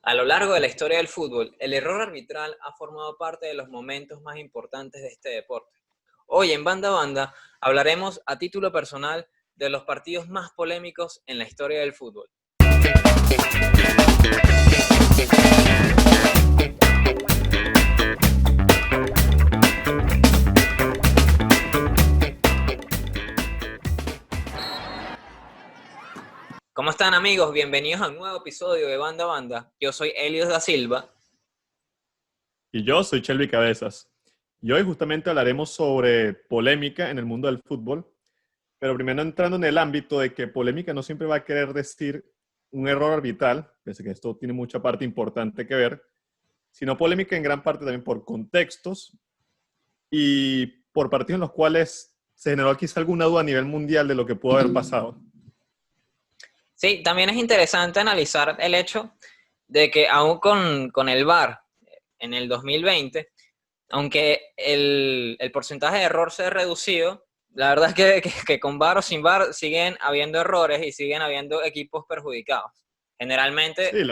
A lo largo de la historia del fútbol, el error arbitral ha formado parte de los momentos más importantes de este deporte. Hoy en Banda a Banda hablaremos a título personal de los partidos más polémicos en la historia del fútbol. ¿Cómo están, amigos? Bienvenidos a un nuevo episodio de Banda a Banda. Yo soy Helios da Silva. Y yo soy Shelby Cabezas. Y hoy justamente hablaremos sobre polémica en el mundo del fútbol, pero primero entrando en el ámbito de que polémica no siempre va a querer decir un error arbitral, pese a que esto tiene mucha parte importante que ver, sino polémica en gran parte también por contextos y por partidos en los cuales se generó quizá alguna duda a nivel mundial de lo que pudo haber pasado. Sí, también es interesante analizar el hecho de que aún con el VAR en el 2020, aunque el porcentaje de error se ha reducido, la verdad es que con VAR o sin VAR siguen habiendo errores y siguen habiendo equipos perjudicados. Generalmente Sí,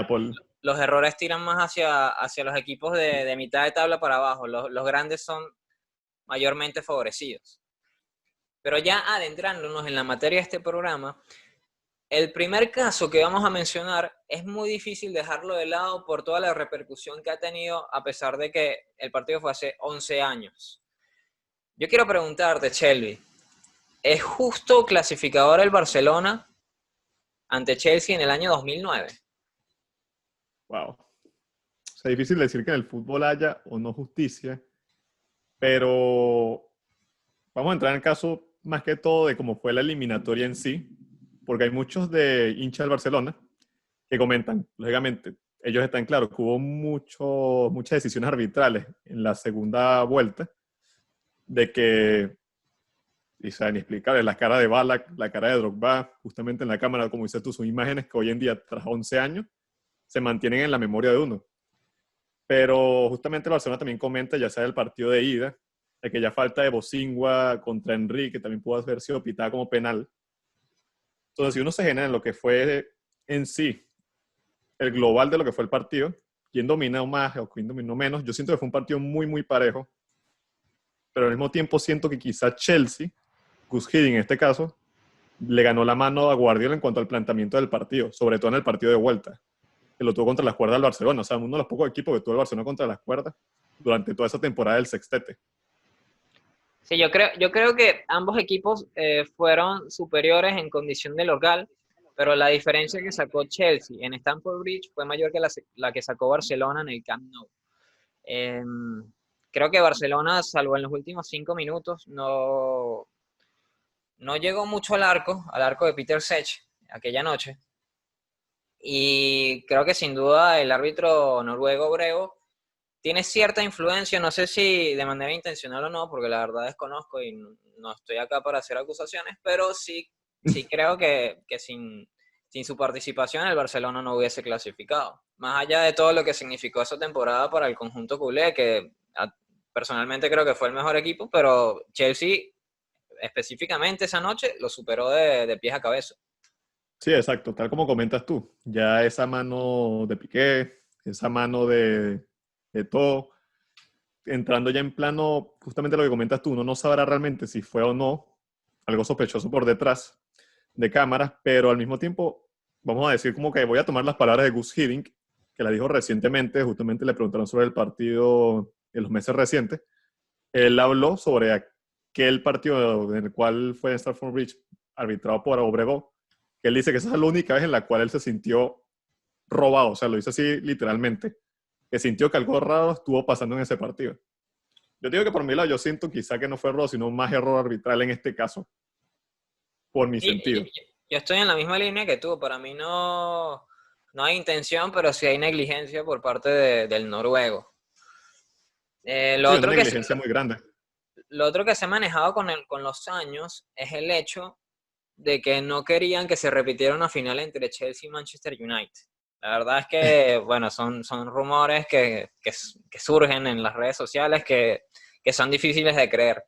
los errores tiran más hacia los equipos de mitad de tabla para abajo. Los grandes son mayormente favorecidos. Pero ya adentrándonos en la materia de este programa, el primer caso que vamos a mencionar es muy difícil dejarlo de lado por toda la repercusión que ha tenido a pesar de que el partido fue hace 11 años. Yo quiero preguntarte, Shelby, ¿es justo clasificador el Barcelona ante Chelsea en el año 2009? wow. O sea, difícil decir que en el fútbol haya o no justicia, pero vamos a entrar en el caso más que todo de cómo fue la eliminatoria en sí, porque hay muchos de hinchas del Barcelona que comentan, lógicamente, ellos están claros que hubo muchas decisiones arbitrales en la segunda vuelta, de que, y saben explicar, la cara de Ballack, la cara de Drogba, justamente en la cámara, como dices tú, son imágenes que hoy en día, tras 11 años, se mantienen en la memoria de uno. Pero justamente el Barcelona también comenta, ya sea del partido de ida, de que ya falta de Bosingua contra Enrique, que también pudo haber sido pitada como penal. Entonces, si uno se genera en lo que fue en sí el global de lo que fue el partido, quién dominó más o quién dominó menos, yo siento que fue un partido muy, muy parejo, pero al mismo tiempo siento que quizá Chelsea, Gus Hiddink en este caso, le ganó la mano a Guardiola en cuanto al planteamiento del partido, sobre todo en el partido de vuelta, que lo tuvo contra las cuerdas del Barcelona, o sea, uno de los pocos equipos que tuvo el Barcelona contra las cuerdas durante toda esa temporada del sextete. Sí, yo creo que ambos equipos fueron superiores en condición de local, pero la diferencia que sacó Chelsea en Stamford Bridge fue mayor que la que sacó Barcelona en el Camp Nou. Eh, Creo que Barcelona, salvo en los últimos 5 minutos, no llegó mucho al arco de Peter Cech aquella noche. Y creo que sin duda el árbitro noruego Brego tiene cierta influencia, no sé si de manera intencional o no, porque la verdad desconozco y no estoy acá para hacer acusaciones, pero sí creo que sin su participación el Barcelona no hubiese clasificado. Más allá de todo lo que significó esa temporada para el conjunto culé, que personalmente creo que fue el mejor equipo, pero Chelsea específicamente esa noche lo superó de pies a cabeza. Sí, exacto, tal como comentas tú, ya esa mano de Piqué, esa mano de todo, entrando ya en plano, justamente lo que comentas tú, uno no sabrá realmente si fue o no algo sospechoso por detrás de cámaras, pero al mismo tiempo, vamos a decir como que voy a tomar las palabras de Gus Hiddink, que la dijo recientemente, justamente le preguntaron sobre el partido en los meses recientes, él habló sobre aquel partido en el cual fue en Stamford Bridge arbitrado por Obregón, que él dice que esa es la única vez en la cual él se sintió robado, o sea, lo dice así literalmente, que sintió que algo raro estuvo pasando en ese partido. Yo digo que por mi lado yo siento quizá que no fue error, sino más error arbitral en este caso, por mi Sí, sentido. yo estoy en la misma línea que tú. Para mí no hay intención, pero sí hay negligencia por parte del noruego. Eh, lo Sí, una otro que, negligencia muy grande. lo otro que se ha manejado con los años es el hecho de que no querían que se repitiera una final entre Chelsea y Manchester United. La verdad es que, bueno, son rumores que surgen en las redes sociales que son difíciles de creer.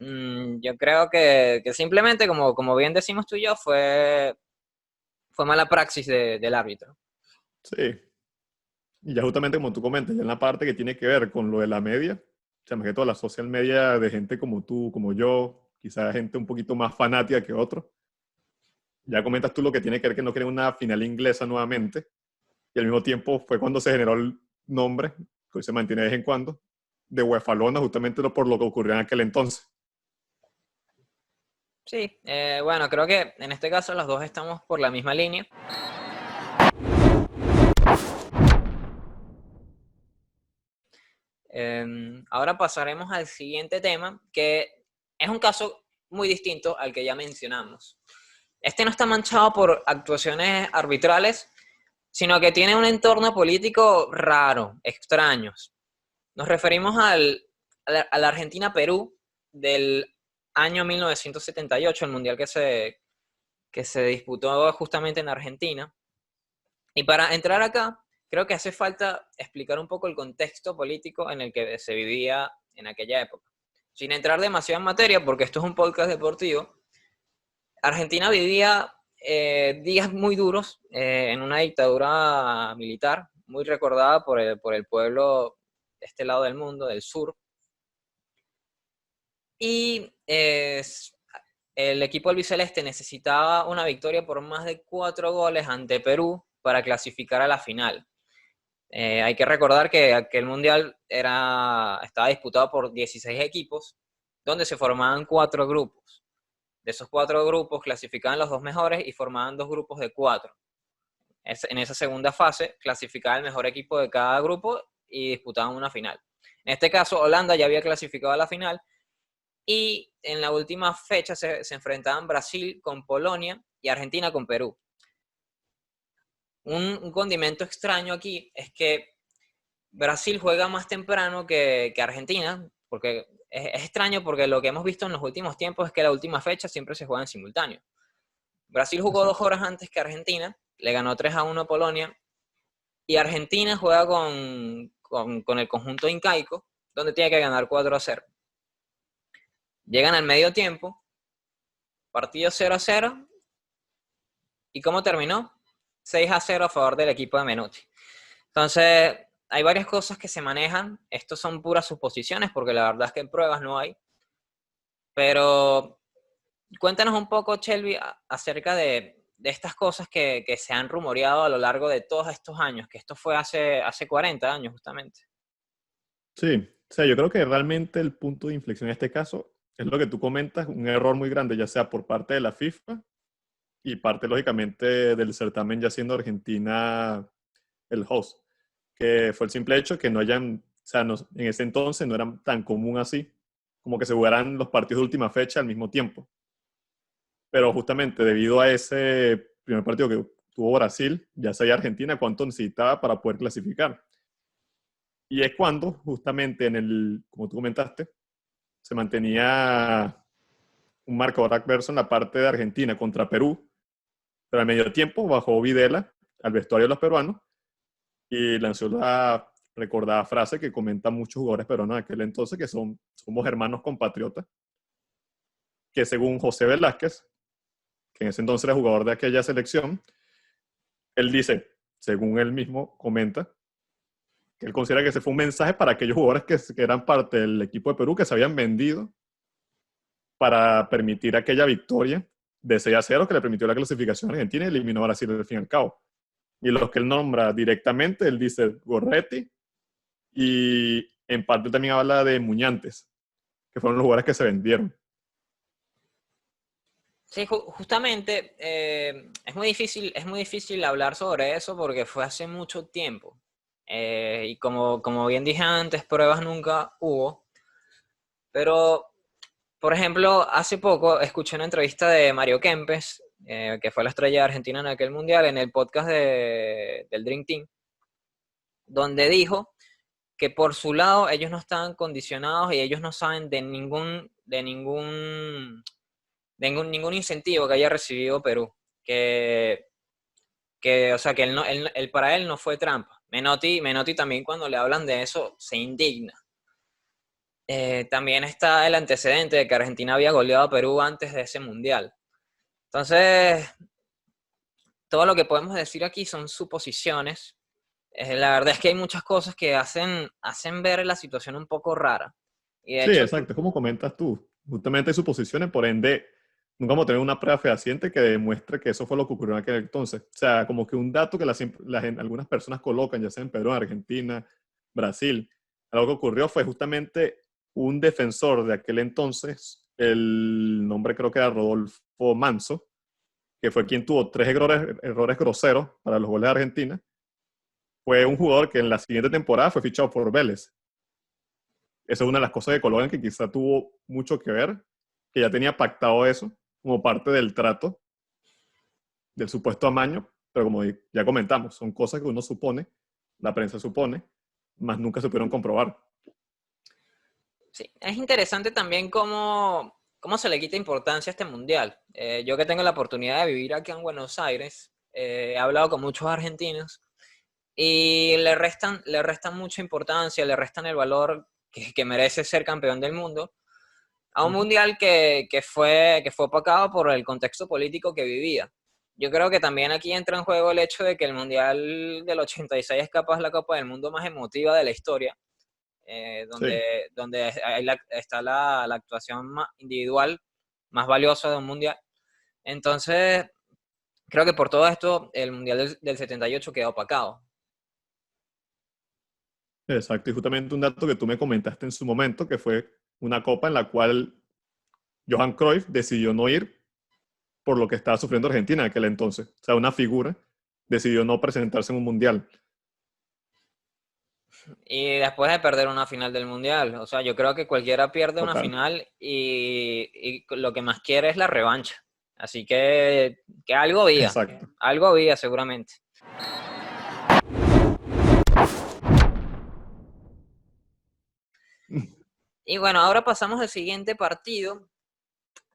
Yo creo que simplemente, como bien decimos tú y yo, fue mala praxis del árbitro. Sí. Y ya justamente como tú comentas, ya en la parte que tiene que ver con lo de la media, o sea, más que todo la social media de gente como tú, como yo, quizás gente un poquito más fanática que otros, ya comentas tú lo que tiene que ver que no quieren una final inglesa nuevamente, y al mismo tiempo fue cuando se generó el nombre, que hoy se mantiene de vez en cuando, de Uefalona, justamente por lo que ocurrió en aquel entonces. Sí, bueno, creo que en este caso los dos estamos por la misma línea. Ahora pasaremos al siguiente tema, que es un caso muy distinto al que ya mencionamos. Este no está manchado por actuaciones arbitrales, sino que tiene un entorno político raro, extraño. Nos referimos a la Argentina-Perú del año 1978, el mundial que se disputó justamente en Argentina. Y para entrar acá, creo que hace falta explicar un poco el contexto político en el que se vivía en aquella época. Sin entrar demasiado en materia, porque esto es un podcast deportivo, Argentina vivía días muy duros en una dictadura militar, muy recordada por el pueblo de este lado del mundo, del sur. Y el equipo albiceleste necesitaba una victoria por más de 4 goles ante Perú para clasificar a la final. Hay que recordar que aquel mundial estaba disputado por 16 equipos, donde se formaban 4 grupos. De esos 4 grupos clasificaban los 2 mejores y formaban 2 grupos de 4. En esa segunda fase clasificaba el mejor equipo de cada grupo y disputaban una final. En este caso, Holanda ya había clasificado a la final y en la última fecha se enfrentaban Brasil con Polonia y Argentina con Perú. Un condimento extraño aquí es que Brasil juega más temprano que Argentina, porque es extraño porque lo que hemos visto en los últimos tiempos es que la última fecha siempre se juega en simultáneo. Brasil jugó 2 Exacto. horas antes que Argentina, le ganó 3-1 a Polonia, y Argentina juega con el conjunto incaico, donde tiene que ganar 4-0. Llegan al medio tiempo, partido 0-0, ¿y cómo terminó? 6-0 a favor del equipo de Menotti. Entonces, hay varias cosas que se manejan. Estos son puras suposiciones, porque la verdad es que pruebas no hay. Pero cuéntanos un poco, Shelby, acerca de estas cosas que se han rumoreado a lo largo de todos estos años, que esto fue hace 40 años justamente. Sí, o sea, yo creo que realmente el punto de inflexión en este caso es lo que tú comentas, un error muy grande, ya sea por parte de la FIFA y parte, lógicamente, del certamen, ya siendo Argentina el host, que fue el simple hecho que no hayan, o sea, en ese entonces no era tan común así, como que se jugaran los partidos de última fecha al mismo tiempo. Pero justamente debido a ese primer partido que tuvo Brasil, ya sabía Argentina cuánto necesitaba para poder clasificar. Y es cuando, justamente como tú comentaste, se mantenía un marcador adverso en la parte de Argentina contra Perú, pero al medio tiempo bajó Videla al vestuario de los peruanos y lanzó la recordada frase que comentan muchos jugadores peruanos de aquel entonces, que somos hermanos compatriotas, que según José Velázquez, que en ese entonces era jugador de aquella selección, él dice, según él mismo comenta, que él considera que ese fue un mensaje para aquellos jugadores que eran parte del equipo de Perú, que se habían vendido para permitir aquella victoria de 6-0 que le permitió la clasificación a Argentina y eliminó a Brasil al fin y al cabo. Y los que él nombra directamente, él dice Gorretti y en parte también habla de Muñantes, que fueron los jugadores que se vendieron. Sí, justamente es muy difícil hablar sobre eso porque fue hace mucho tiempo. Y como bien dije antes, pruebas nunca hubo. Pero, por ejemplo, hace poco escuché una entrevista de Mario Kempes, que fue la estrella de Argentina en aquel mundial, en el podcast del Dream Team, donde dijo que por su lado ellos no estaban condicionados y ellos no saben ningún incentivo que haya recibido Perú. Que, o sea, que para él no fue trampa. Menotti también cuando le hablan de eso se indigna. También está el antecedente de que Argentina había goleado a Perú antes de ese mundial. Entonces, todo lo que podemos decir aquí son suposiciones. La verdad es que hay muchas cosas que hacen ver la situación un poco rara. Y de Sí, hecho, exacto, es como comentas tú. Justamente hay suposiciones, por ende, nunca vamos a tener una prueba fehaciente que demuestre que eso fue lo que ocurrió en aquel entonces. O sea, como que un dato que algunas personas colocan, ya sea en Perú, en Argentina, Brasil, algo que ocurrió fue justamente un defensor de aquel entonces, el nombre creo que era Rodolfo Manso, que fue quien tuvo tres errores groseros para los goles de Argentina. Fue un jugador que en la siguiente temporada fue fichado por Vélez. Esa es una de las cosas que colocan que quizá tuvo mucho que ver, que ya tenía pactado eso como parte del trato, del supuesto amaño, pero como ya comentamos, son cosas que uno supone, la prensa supone, más nunca se pudieron comprobar. sí, es interesante también cómo se le quita importancia a este mundial. Yo que tengo la oportunidad de vivir aquí en Buenos Aires, he hablado con muchos argentinos y le restan mucha importancia, le restan el valor que merece ser campeón del mundo a un Uh -huh. mundial que fue opacado por el contexto político que vivía. Yo creo que también aquí entra en juego el hecho de que el mundial del 86 es capaz la Copa del Mundo más emotiva de la historia, Sí, donde está la actuación individual más valiosa de un mundial. Entonces, creo que por todo esto el mundial del 78 quedó opacado. exacto. Y justamente un dato que tú me comentaste en su momento, que fue una copa en la cual Johan Cruyff decidió no ir por lo que estaba sufriendo Argentina en aquel entonces. O sea, una figura decidió no presentarse en un mundial. Y después de perder una final del mundial, o sea, yo creo que cualquiera pierde una Total. final y lo que más quiere es la revancha. Así que Exacto. algo había seguramente. Y bueno, ahora pasamos al siguiente partido,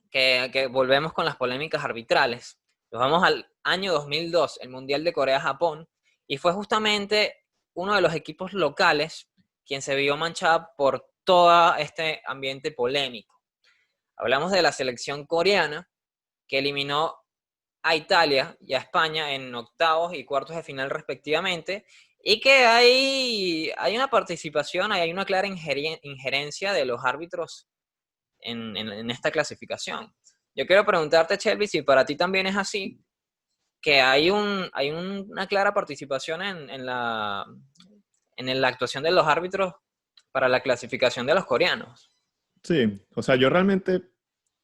que volvemos con las polémicas arbitrales. Nos vamos al año 2002, el Mundial de Corea-Japón, y fue justamente uno de los equipos locales quien se vio manchada por todo este ambiente polémico. Hablamos de la selección coreana, que eliminó a Italia y a España en octavos y cuartos de final respectivamente, y que hay una participación, hay una clara injerencia de los árbitros en esta clasificación. Yo quiero preguntarte, Shelby, si para ti también es así, que hay una clara participación en la actuación de los árbitros para la clasificación de los coreanos. Sí, o sea, yo realmente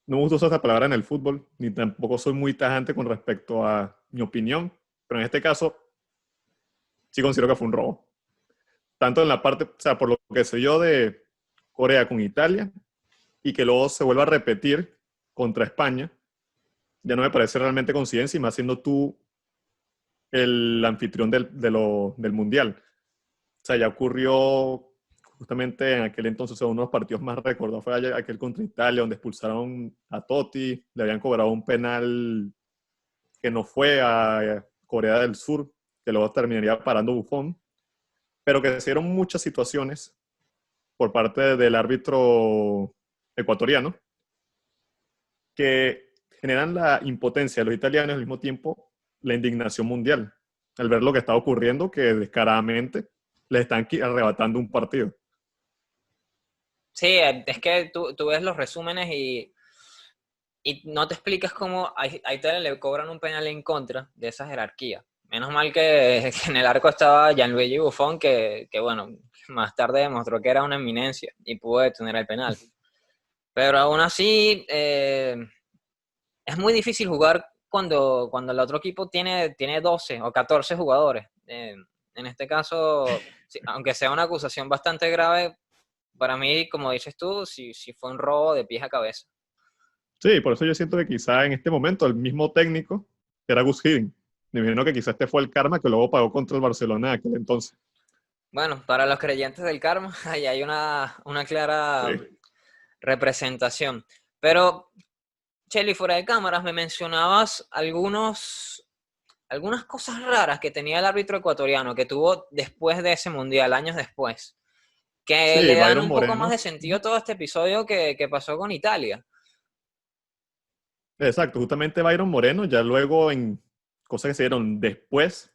no me gusta usar esa palabra en el fútbol, ni tampoco soy muy tajante con respecto a mi opinión, pero en este caso sí considero que fue un robo. Tanto en la parte, o sea, por lo que sé yo de Corea con Italia y que luego se vuelva a repetir contra España, ya no me parece realmente coincidencia y más siendo tú el anfitrión del Mundial. O sea, ya ocurrió justamente en aquel entonces, uno de los partidos más recordados fue aquel contra Italia, donde expulsaron a Totti, le habían cobrado un penal que no fue a Corea del Sur, que luego terminaría parando Buffon, pero que se dieron muchas situaciones por parte del árbitro ecuatoriano que generan la impotencia de los italianos y al mismo tiempo la indignación mundial al ver lo que está ocurriendo, que descaradamente les están arrebatando un partido. Sí, es que tú ves los resúmenes y no te explicas cómo a Italia le cobran un penal en contra de esa jerarquía. Menos mal que en el arco estaba Gianluigi Buffon, que bueno, más tarde demostró que era una eminencia y pudo detener el penal. Pero aún así, es muy difícil jugar cuando el otro equipo tiene 12 o 14 jugadores. En este caso, sí, aunque sea una acusación bastante grave, para mí, como dices tú, sí fue un robo de pies a cabeza. Sí, por eso yo siento que quizá en este momento el mismo técnico, que era Gus Hiddink, me imagino que quizá este fue el karma que luego pagó contra el Barcelona en aquel entonces. Bueno, para los creyentes del karma, ahí hay una clara Sí, representación. Pero, Chelly, fuera de cámaras, me mencionabas algunas cosas raras que tenía el árbitro ecuatoriano que tuvo después de ese mundial, años después, que sí, le dan Byron un poco más Moreno. de sentido a todo este episodio que pasó con Italia. Exacto, justamente Byron Moreno, ya luego en cosas que se dieron después,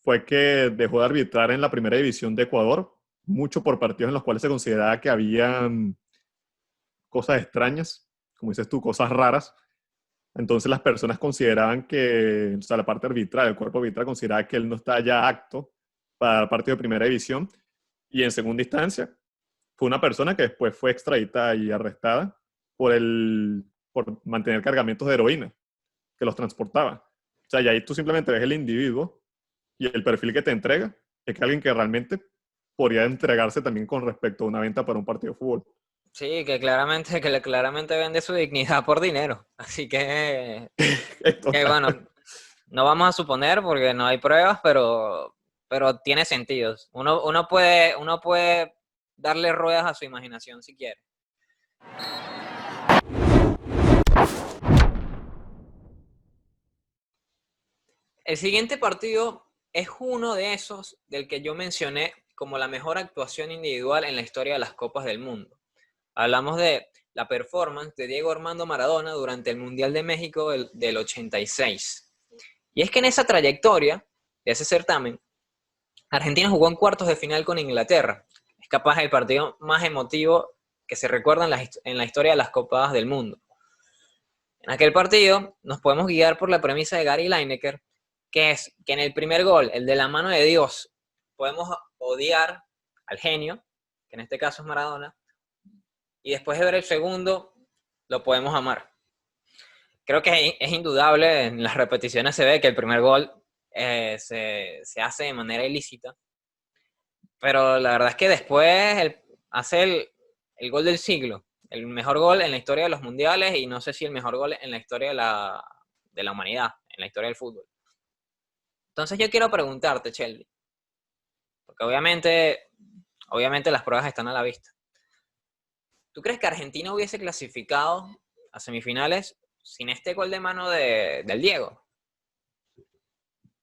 fue que dejó de arbitrar en la primera división de Ecuador, mucho por partidos en los cuales se consideraba que habían cosas extrañas, como dices tú, cosas raras. Entonces las personas consideraban que, o sea, la parte arbitral, el cuerpo arbitral consideraba que él no estaba ya apto para el partido de primera división. Y en segunda instancia, fue una persona que después fue extraditada y arrestada por mantener cargamentos de heroína, que los transportaba. O sea, y ahí tú simplemente ves el individuo y el perfil que te entrega es que alguien que realmente podría entregarse también con respecto a una venta para un partido de fútbol. Sí, que claramente vende su dignidad por dinero. Así que Total. bueno, no vamos a suponer porque no hay pruebas, pero tiene sentido. Uno puede darle ruedas a su imaginación si quiere. El siguiente partido es uno de esos del que yo mencioné como la mejor actuación individual en la historia de las Copas del Mundo. Hablamos de la performance de Diego Armando Maradona durante el Mundial de México del 86. Y es que en esa trayectoria de ese certamen, Argentina jugó en cuartos de final con Inglaterra. Es capaz el partido más emotivo que se recuerda en la historia de las Copas del Mundo. En aquel partido nos podemos guiar por la premisa de Gary Lineker, que es que en el primer gol, el de la mano de Dios, podemos odiar al genio, que en este caso es Maradona, y después de ver el segundo, lo podemos amar. Creo que es indudable, en las repeticiones se ve que el primer gol se hace de manera ilícita, pero la verdad es que después hace el gol del siglo, el mejor gol en la historia de los mundiales y no sé si el mejor gol en la historia de la humanidad, en la historia del fútbol. Entonces yo quiero preguntarte, Shelby, porque obviamente las pruebas están a la vista. ¿Tú crees que Argentina hubiese clasificado a semifinales sin este gol de mano del Diego?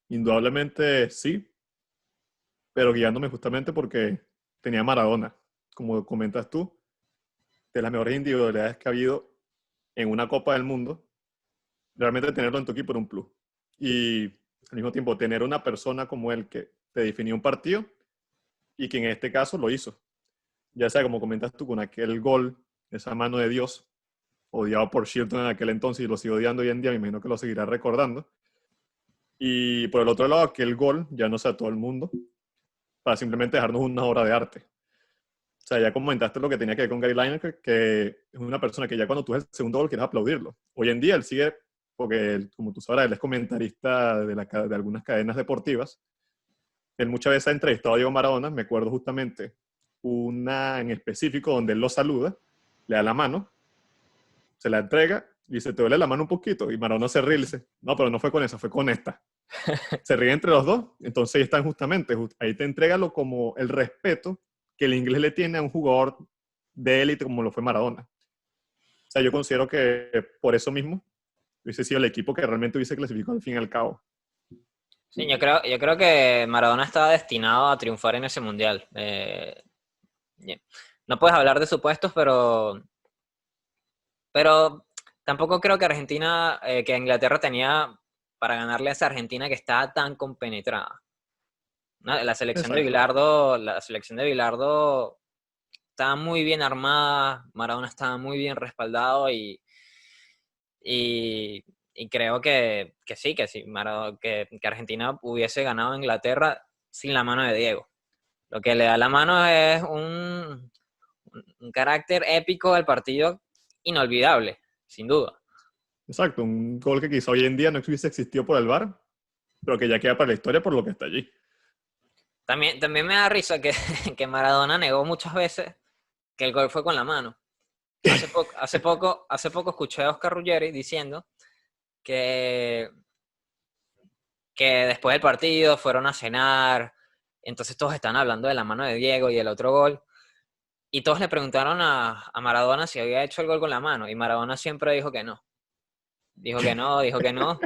Indudablemente sí, pero guiándome justamente porque tenía Maradona, como comentas tú, de las mejores individualidades que ha habido en una Copa del Mundo, realmente tenerlo en tu equipo era un plus. Y al mismo tiempo tener una persona como él que te definió un partido y que en este caso lo hizo. Ya sea como comentas tú con aquel gol, esa mano de Dios, odiado por Shilton en aquel entonces y lo sigo odiando hoy en día, me imagino que lo seguirá recordando. Y por el otro lado, aquel gol ya no sé a todo el mundo, para simplemente dejarnos una obra de arte. O sea, ya comentaste lo que tenía que ver con Gary Lineker, que es una persona que ya cuando tú ves el segundo gol quieres aplaudirlo. Hoy en día él sigue, porque él, como tú sabrás, él es comentarista de algunas cadenas deportivas. Él muchas veces ha entrevistado a Diego Maradona, me acuerdo justamente una en específico donde él lo saluda, le da la mano, se la entrega y dice, ¿te duele la mano un poquito? Y Maradona se ríe y le dice, no, pero no fue con esa, fue con esta. Se ríen entre los dos, entonces ahí están justamente, ahí te entrega como el respeto que el inglés le tiene a un jugador de élite como lo fue Maradona. O sea, yo considero que por eso mismo hubiese sido el equipo que realmente hubiese clasificado al fin y al cabo. Sí, yo creo que Maradona estaba destinado a triunfar en ese mundial. No puedes hablar de supuestos, pero tampoco creo que que Inglaterra tenía para ganarle a esa Argentina que estaba tan compenetrada. Exacto. La selección de Bilardo estaba muy bien armada, Maradona estaba muy bien respaldado y, y creo que sí, que Argentina hubiese ganado a Inglaterra sin la mano de Diego. Lo que le da la mano es un carácter épico del partido inolvidable, sin duda. Exacto, un gol que quizá hoy en día no hubiese existido por el VAR, pero que ya queda para la historia por lo que está allí. También me da risa que Maradona negó muchas veces que el gol fue con la mano. Hace poco escuché a Oscar Ruggeri diciendo que, que después del partido fueron a cenar, entonces todos estaban hablando de la mano de Diego y el otro gol, y todos le preguntaron a Maradona si había hecho el gol con la mano, y Maradona siempre dijo que no. Dijo que no, dijo que no.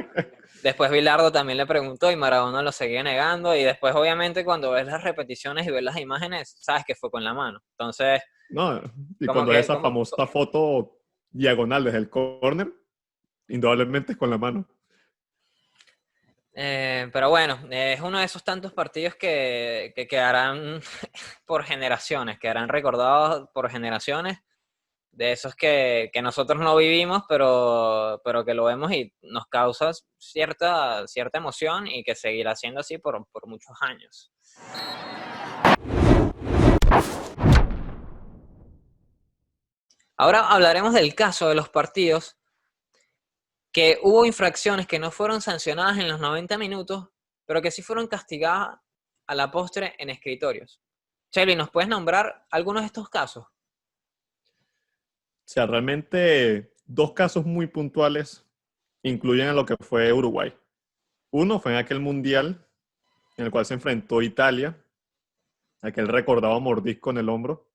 Después Bilardo también le preguntó y Maradona lo seguía negando, y después obviamente cuando ves las repeticiones y ves las imágenes, sabes que fue con la mano. Entonces, No, y como cuando es que, esa famosa foto diagonal desde el córner, indudablemente es con la mano. Pero bueno, es uno de esos tantos partidos que quedarán por generaciones, quedarán recordados por generaciones, de esos que nosotros no vivimos, pero que lo vemos y nos causa cierta emoción y que seguirá siendo así por muchos años. Ahora hablaremos del caso de los partidos que hubo infracciones que no fueron sancionadas en los 90 minutos, pero que sí fueron castigadas a la postre en escritorios. Shelby, ¿nos puedes nombrar algunos de estos casos? O sea, realmente dos casos muy puntuales incluyen a lo que fue Uruguay. Uno fue en aquel mundial en el cual se enfrentó Italia, aquel recordado mordisco en el hombro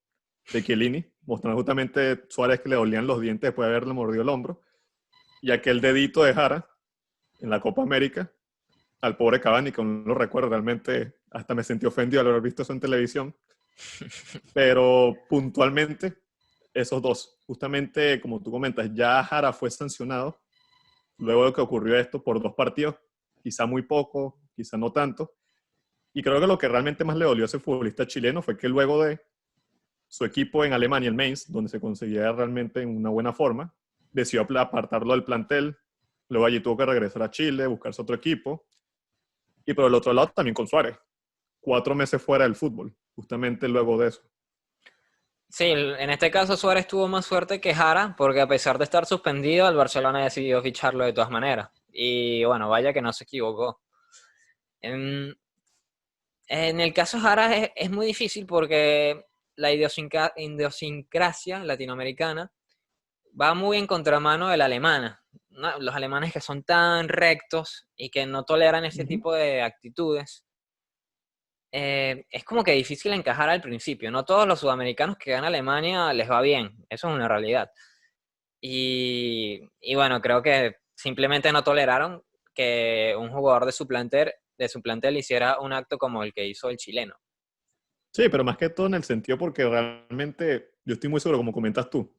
de Chiellini, mostrando justamente Suárez que le dolían los dientes después de haberle mordido el hombro, y aquel dedito de Jara en la Copa América al pobre Cavani, que no lo recuerdo, realmente hasta me sentí ofendido al haber visto eso en televisión, pero puntualmente esos dos, justamente como tú comentas, ya Jara fue sancionado luego de que ocurrió esto por dos partidos, quizá muy poco, quizá no tanto, y creo que lo que realmente más le dolió a ese futbolista chileno fue que luego de su equipo en Alemania, el Mainz, donde se conseguía realmente en una buena forma, decidió apartarlo del plantel, luego allí tuvo que regresar a Chile, buscarse otro equipo, y por el otro lado también con Suárez, 4 meses fuera del fútbol, justamente luego de eso. Sí, en este caso Suárez tuvo más suerte que Jara, porque a pesar de estar suspendido, el Barcelona decidió ficharlo de todas maneras. Y bueno, vaya que no se equivocó. En, en el caso de Jara es muy difícil porque la idiosincrasia latinoamericana va muy en contramano de la alemana, ¿no? Los alemanes que son tan rectos y que no toleran ese Uh-huh. tipo de actitudes, es como que difícil encajar al principio. No todos los sudamericanos que van a Alemania les va bien, eso es una realidad. Y bueno, creo que simplemente no toleraron que un jugador de su plantel hiciera un acto como el que hizo el chileno. Sí, pero más que todo en el sentido porque realmente yo estoy muy seguro, como comentas tú,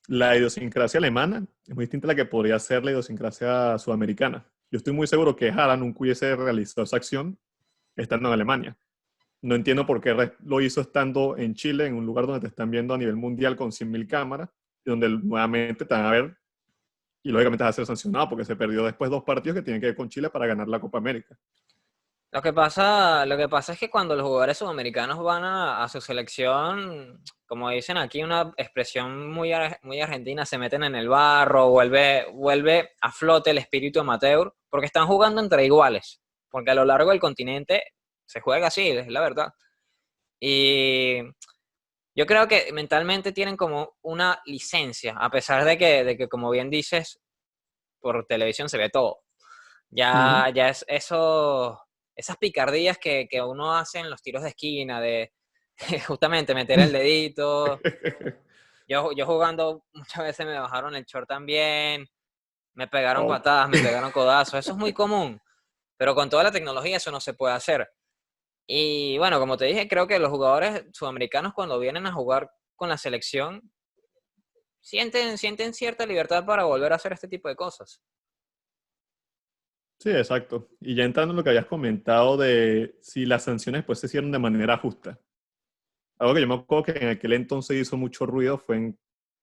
la idiosincrasia alemana es muy distinta a la que podría ser la idiosincrasia sudamericana. Yo estoy muy seguro que Haaland nunca hubiese realizado esa acción estando en Alemania. No entiendo por qué lo hizo estando en Chile, en un lugar donde te están viendo a nivel mundial con 100.000 cámaras, y donde nuevamente te van a ver y lógicamente vas a ser sancionado porque se perdió después dos partidos que tienen que ver con Chile para ganar la Copa América. Lo que pasa es que cuando los jugadores sudamericanos van a su selección, como dicen aquí, una expresión muy argentina, se meten en el barro, vuelve a flote el espíritu amateur, porque están jugando entre iguales, porque a lo largo del continente se juega así, es la verdad. Y yo creo que mentalmente tienen como una licencia, a pesar de que como bien dices, por televisión se ve todo. Uh-huh. Ya es eso, esas picardías que uno hace en los tiros de esquina, de justamente meter el dedito. Yo jugando muchas veces me bajaron el short también, me pegaron Oh, patadas, me pegaron codazos, eso es muy común, pero con toda la tecnología eso no se puede hacer. Y bueno, como te dije, creo que los jugadores sudamericanos cuando vienen a jugar con la selección sienten cierta libertad para volver a hacer este tipo de cosas. sí, exacto. Y ya entrando en lo que habías comentado de si las sanciones pues se hicieron de manera justa. Algo que yo me acuerdo que en aquel entonces hizo mucho ruido fue en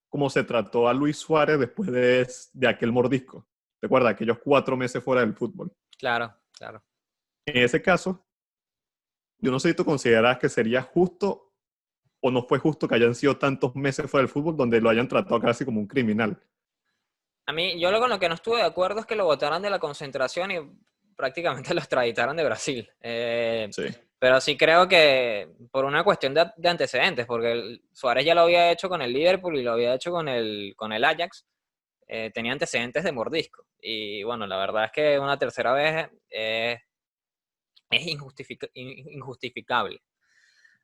cómo se trató a Luis Suárez después de aquel mordisco. ¿Te acuerdas? Aquellos 4 meses fuera del fútbol. Claro, claro. En ese caso, yo no sé si tú consideras que sería justo o no fue justo que hayan sido tantos meses fuera del fútbol donde lo hayan tratado casi como un criminal. A mí, yo con lo que no estuve de acuerdo es que lo votaran de la concentración y prácticamente lo extraditaron de Brasil. Sí. Pero sí creo que por una cuestión de antecedentes, porque Suárez ya lo había hecho con el Liverpool y lo había hecho con el Ajax, tenía antecedentes de mordisco. Y bueno, la verdad es que una tercera vez es injustificable. Sí, o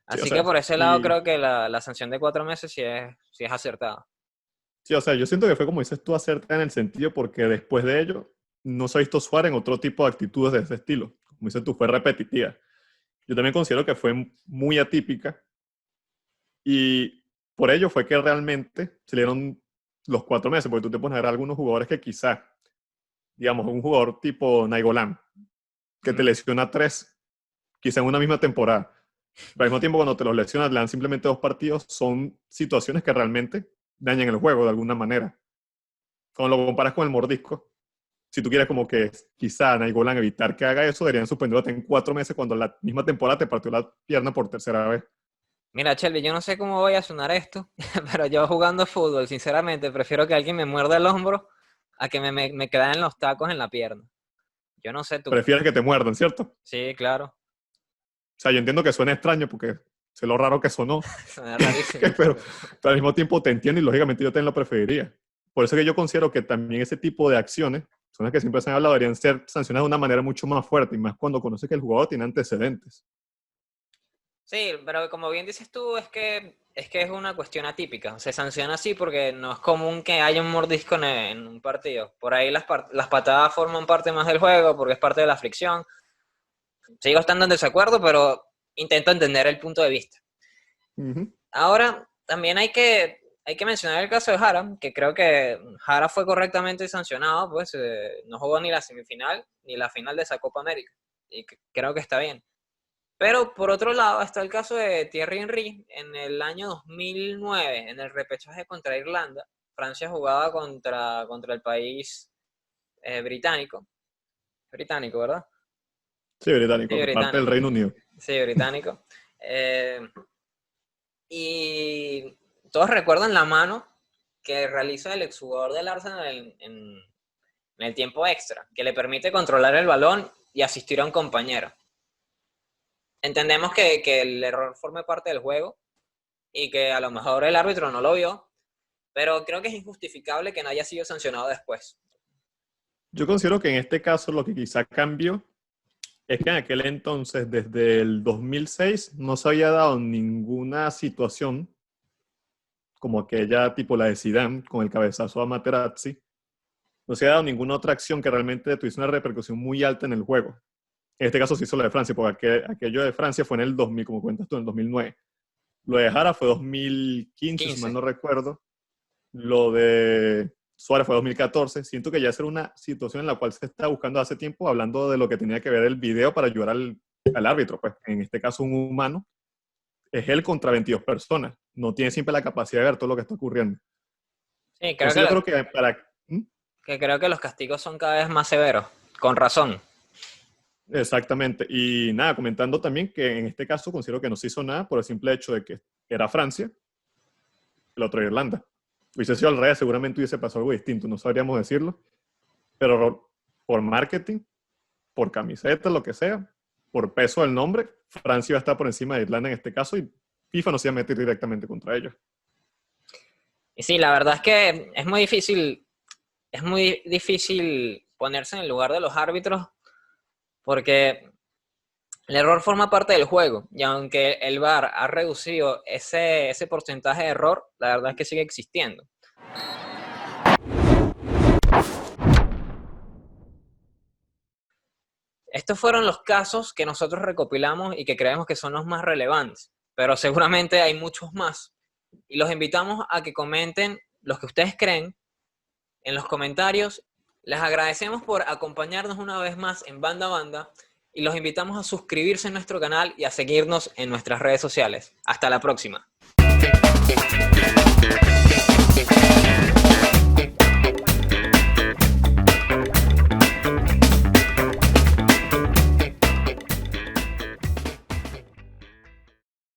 Así que sea, por ese lado y creo que la sanción de 4 meses sí es acertada. sí, o sea, yo siento que fue como dices tú acerta en el sentido porque después de ello no se ha visto Suárez en otro tipo de actitudes de ese estilo. Como dices tú, fue repetitiva. Yo también considero que fue muy atípica y por ello fue que realmente se le dieron los 4 meses, porque tú te pones a ver algunos jugadores que quizás digamos, un jugador tipo Nainggolan, que te lesiona 3, quizá en una misma temporada. Pero al mismo tiempo, cuando te los lesionas, le dan simplemente 2 partidos, son situaciones que realmente dañan el juego de alguna manera. Cuando lo comparas con el mordisco, si tú quieres como que quizá Nainggolan evitar que haga eso, deberían suspenderlo en 4 meses cuando la misma temporada te partió la pierna por tercera vez. Mira, Shelby, yo no sé cómo voy a sonar esto, pero yo jugando fútbol, sinceramente, prefiero que alguien me muerda el hombro a que me queden los tacos en la pierna. Yo no sé tú. Prefieres que te muerdan, ¿cierto? Sí, claro. O sea, yo entiendo que suena extraño porque sé lo raro que sonó, Suena rarísimo. pero al mismo tiempo te entiendo y lógicamente yo también lo preferiría. Por eso que yo considero que también ese tipo de acciones, son las que siempre se han hablado, deberían ser sancionadas de una manera mucho más fuerte y más cuando conoces que el jugador tiene antecedentes. Sí, pero como bien dices tú, es una cuestión atípica. Se sanciona así porque no es común que haya un mordisco en un partido. Por ahí las patadas forman parte más del juego porque es parte de la fricción. Sigo estando en desacuerdo, pero intento entender el punto de vista. Uh-huh. Ahora, también hay que mencionar el caso de Jara, que creo que Jara fue correctamente sancionado, pues no jugó ni la semifinal ni la final de esa Copa América. Y creo que está bien. Pero por otro lado está el caso de Thierry Henry en el año 2009, en el repechaje contra Irlanda. Francia jugaba contra el país británico. Británico, ¿verdad? Sí, británico, Sí, parte del británico. Reino Unido. Sí, británico. Y todos recuerdan la mano que realiza el exjugador del Arsenal en el tiempo extra, que le permite controlar el balón y asistir a un compañero. Entendemos que el error forme parte del juego y que a lo mejor el árbitro no lo vio, pero creo que es injustificable que no haya sido sancionado después. Yo considero que en este caso lo que quizá cambió es que en aquel entonces, desde el 2006, no se había dado ninguna situación como aquella tipo la de Zidane con el cabezazo a Materazzi. No se había dado ninguna otra acción que realmente tuviese una repercusión muy alta en el juego. En este caso sí hizo lo de Francia, porque aquello de Francia fue en el 2000, como cuentas tú, en el 2009. Lo de Jara fue 2015, 15. si mal no recuerdo. Lo de Suárez fue 2014. Siento que ya era una situación en la cual se está buscando hace tiempo, hablando de lo que tenía que ver el video para ayudar al árbitro. Pues en este caso un humano es él contra 22 personas. No tiene siempre la capacidad de ver todo lo que está ocurriendo. Sí, Entonces yo creo que para... ¿Mm? que creo que los castigos son cada vez más severos, con razón. Exactamente. Y nada, comentando también que en este caso considero que no se hizo nada por el simple hecho de que era Francia, el otro Irlanda. Hubiese sido al revés, seguramente hubiese pasado algo distinto, no sabríamos decirlo. Pero por marketing, por camiseta, lo que sea, por peso del nombre, Francia iba a estar por encima de Irlanda en este caso y FIFA no se iba a meter directamente contra ellos. Y sí, la verdad es que es muy difícil ponerse en el lugar de los árbitros porque el error forma parte del juego y aunque el VAR ha reducido ese porcentaje de error, la verdad es que sigue existiendo. Estos fueron los casos que nosotros recopilamos y que creemos que son los más relevantes, pero seguramente hay muchos más. Y los invitamos a que comenten los que ustedes creen en los comentarios. Les agradecemos por acompañarnos una vez más en Banda a Banda y los invitamos a suscribirse a nuestro canal y a seguirnos en nuestras redes sociales. Hasta la próxima.